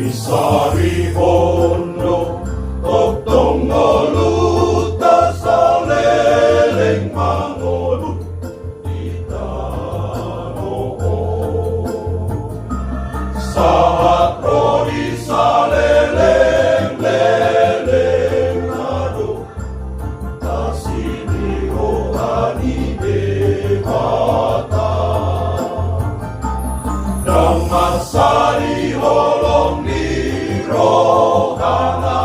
Sari hondo toktong ngolut saleleng mangolut di tanoo saat rodi saleleng leleng ado tasini rohani dewata Dhamma sari holong rohana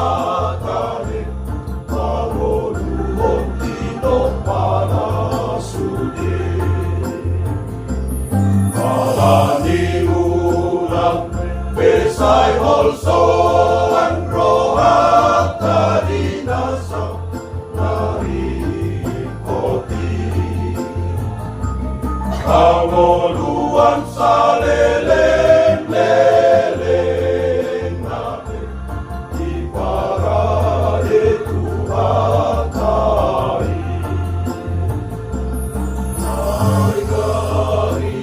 kare pangoluon tino panasude kalani ulang besai holsoan rohat tadi nasa dari koti pangoluan saleleng leleng nade di parade Tuhan hari hari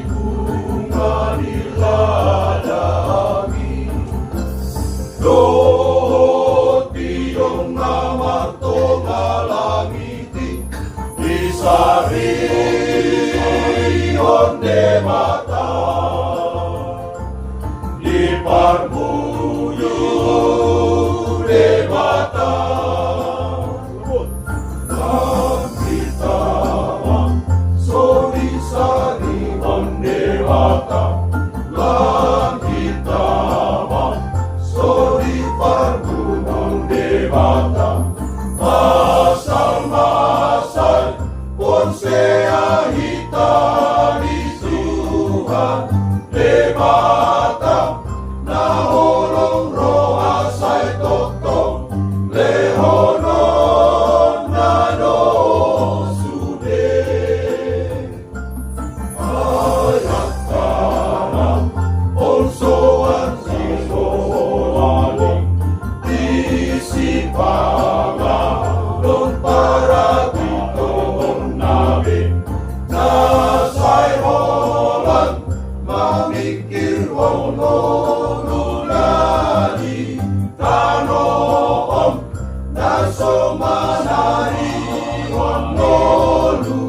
bunga di ladang dohot biong nama tongalangiti di sari onde mata di parbuyu debata kita sori sari onde mata kita sori parbuyu debata masal ponsea hitani Tuhan debata na holong roha sai totong lehonon na no sude ayat tanah onsoan sisolaling disipanga don para titong nabi na sai holan mamikir honolulani tanoon naso manari honolu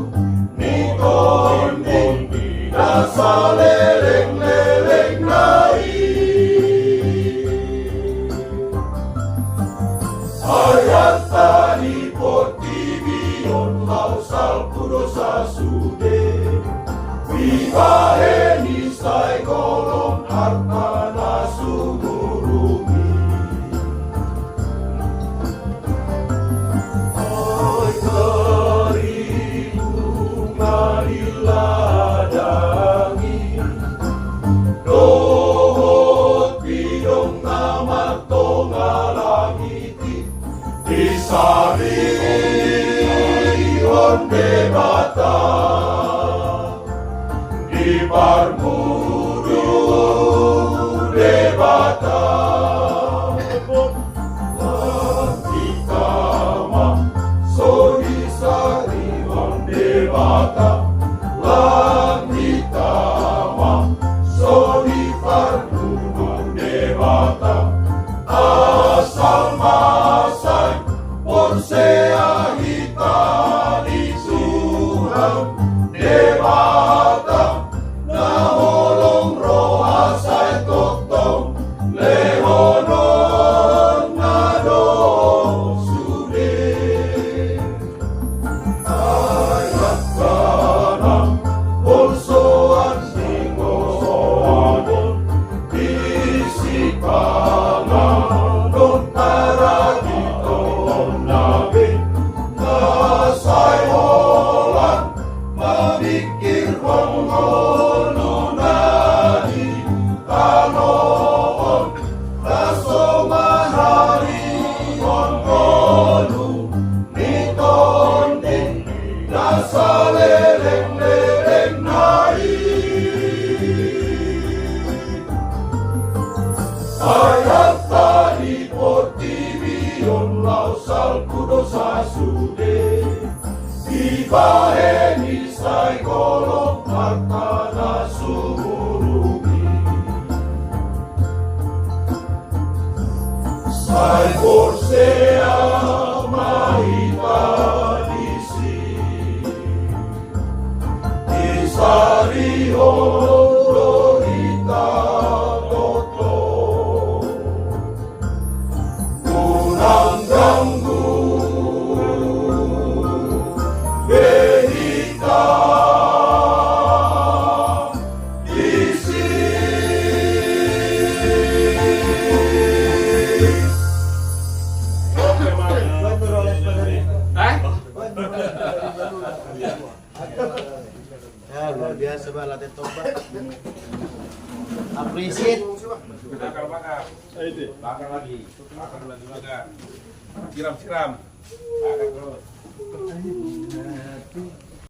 nitonding nasa leleng-leleng nai ayat tani potibion lausal kudosa sude Vivaheni sai kolom hartana sumurumi Ay kari bunga diladangi dohot biong nama tongalangiti disari onde bata di parmudu debata kita mah sori sari onde bata kita mah sori parmudu debata asal masai ponsea hitani Tuhan debata na holong roha sai totong lehonon na do sude ayat tanah onsoan singosoan disipanga don para diton nabi nasai holan mamikir honolunani tanoon naso manari honolu nitonding nasa leleng-leleng nai ayat tani potibion lausal kudosa sude Vivaheni sai kolom hartana sumurumi coba latih tobat. Appreciate. Bakar. Bakar lagi. Bakar. Siram. Bakar terus.